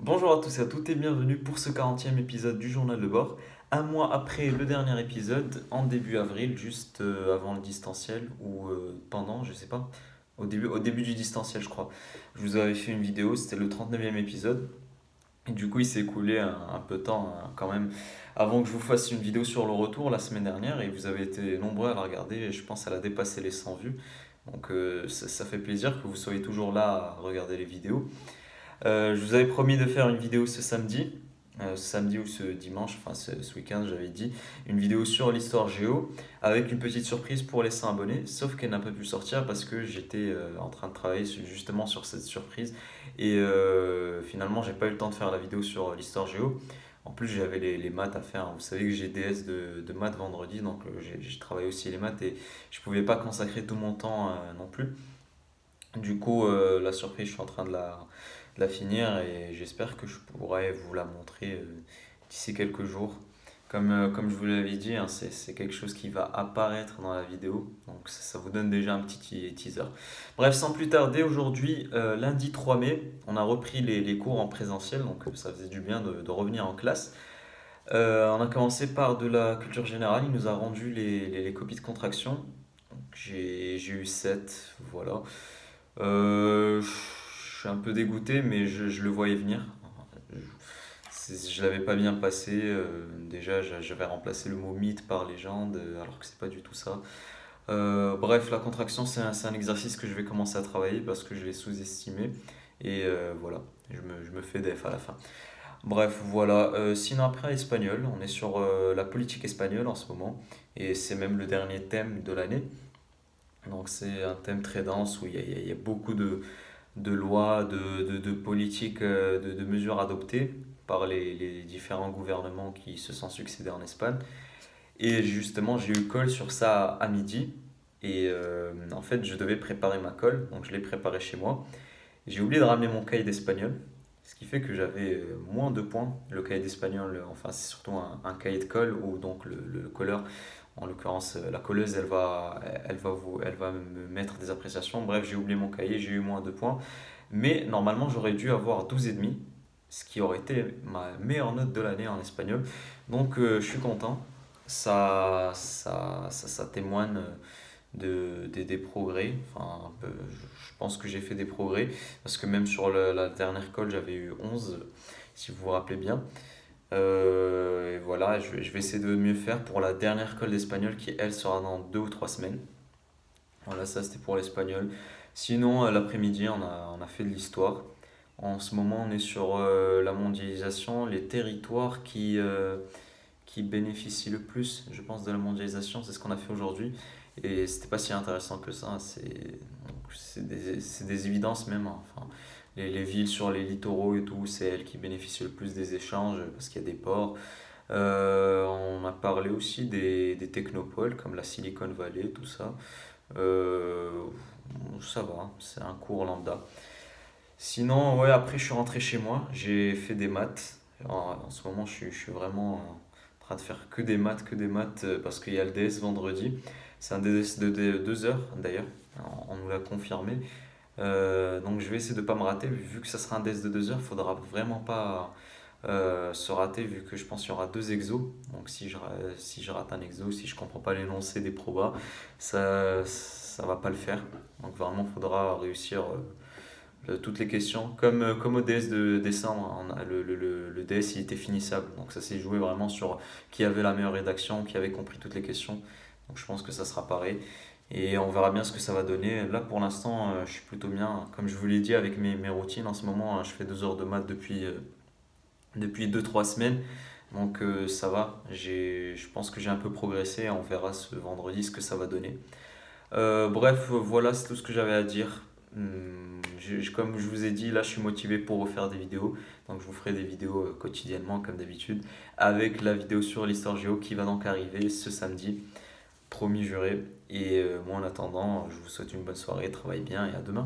Bonjour à tous et à toutes et bienvenue pour ce 40e épisode du journal de bord. Un mois après le dernier épisode, en début avril, juste avant le distanciel ou pendant, je sais pas, au début du distanciel je crois. Je vous avais fait une vidéo, c'était le 39e épisode. Et du coup il s'est écoulé un peu de temps quand même avant que je vous fasse une vidéo sur le retour la semaine dernière et vous avez été nombreux à la regarder et je pense qu'elle a dépassé les 100 vues. Donc ça fait plaisir que vous soyez toujours là à regarder les vidéos. Je vous avais promis de faire une vidéo ce samedi ou ce dimanche, enfin ce week-end j'avais dit, une vidéo sur l'histoire géo, avec une petite surprise pour les 100 abonnés, sauf qu'elle n'a pas pu sortir parce que j'étais en train de travailler justement sur cette surprise, et finalement j'ai pas eu le temps de faire la vidéo sur l'histoire géo. En plus j'avais les maths à faire, vous savez que j'ai DS de maths vendredi, donc j'ai travaillé aussi les maths et je pouvais pas consacrer tout mon temps non plus. Du coup, la surprise, je suis en train de la finir et j'espère que je pourrai vous la montrer d'ici quelques jours. Comme je vous l'avais dit, hein, c'est quelque chose qui va apparaître dans la vidéo, donc ça vous donne déjà un petit teaser. Bref, sans plus tarder, aujourd'hui, lundi 3 mai, on a repris les cours en présentiel, donc ça faisait du bien de revenir en classe. On a commencé par de la culture générale, il nous a rendu les copies de contraction. Donc j'ai eu 7, voilà. Je suis un peu dégoûté, mais je le voyais venir. Je l'avais pas bien passé. Déjà, j'avais remplacé le mot mythe par légende, alors que c'est pas du tout ça. Bref, la contraction, c'est un exercice que je vais commencer à travailler parce que je l'ai sous-estimé. Et voilà, je me fais def à la fin. Bref, voilà. Sinon, après, l'espagnol, on est sur la politique espagnole en ce moment. Et c'est même le dernier thème de l'année. Donc, c'est un thème très dense où il y a beaucoup de lois, de politiques, de mesures adoptées par les différents gouvernements qui se sont succédés en Espagne. Et justement, j'ai eu colle sur ça à midi. Et en fait, je devais préparer ma colle, donc je l'ai préparée chez moi. J'ai oublié de ramener mon cahier d'espagnol, ce qui fait que j'avais moins de points. Le cahier d'espagnol, enfin, c'est surtout un cahier de colle où donc le colleur, en l'occurrence la colleuse, elle va me mettre des appréciations. Bref, j'ai oublié mon cahier, j'ai eu moins de points. Mais normalement, j'aurais dû avoir 12,5, ce qui aurait été ma meilleure note de l'année en espagnol. Donc, je suis content. Ça témoigne des progrès. Enfin, je pense que j'ai fait des progrès. Parce que même sur la dernière colle, j'avais eu 11, si vous vous rappelez bien. Et voilà, je vais essayer de mieux faire pour la dernière colle d'espagnol qui, elle, sera dans 2 ou 3 semaines. Voilà, ça c'était pour l'espagnol. Sinon, l'après-midi, on a fait de l'histoire. En ce moment, on est sur la mondialisation, les territoires qui bénéficient le plus, je pense, de la mondialisation. C'est ce qu'on a fait aujourd'hui. Et c'était pas si intéressant que ça. C'est des évidences même, hein. Enfin, les villes sur les littoraux et tout, c'est elles qui bénéficient le plus des échanges parce qu'il y a des ports. On a parlé aussi des technopoles comme la Silicon Valley, tout ça. Euh, Ça va, hein, c'est un cours lambda. Sinon, ouais, après je suis rentré chez moi, j'ai fait des maths. En ce moment, je suis vraiment en train de faire que des maths parce qu'il y a le DS vendredi. C'est un DS de 2 heures d'ailleurs, on nous l'a confirmé. Donc je vais essayer de ne pas me rater, vu que ça sera un DS de 2 heures, il faudra vraiment pas se rater, vu que je pense qu'il y aura 2 exos. Donc si je rate un exo, si je comprends pas l'énoncé des probas, ça va pas le faire. Donc vraiment, il faudra réussir toutes les questions. Comme au DS de décembre, le DS il était finissable. Donc ça s'est joué vraiment sur qui avait la meilleure rédaction, qui avait compris toutes les questions. Donc je pense que ça sera pareil. Et on verra bien ce que ça va donner. Là pour l'instant, je suis plutôt bien. Comme je vous l'ai dit, avec mes routines en ce moment, je fais 2 heures de maths depuis 2 3 semaines. Donc ça va. Je pense que j'ai un peu progressé. On verra ce vendredi ce que ça va donner. Bref, voilà, c'est tout ce que j'avais à dire. Comme je vous ai dit, là je suis motivé pour refaire des vidéos. Donc je vous ferai des vidéos quotidiennement comme d'habitude. Avec la vidéo sur l'histoire géo qui va donc arriver ce samedi. Promis juré. Et moi en attendant, je vous souhaite une bonne soirée, travaillez bien et à demain.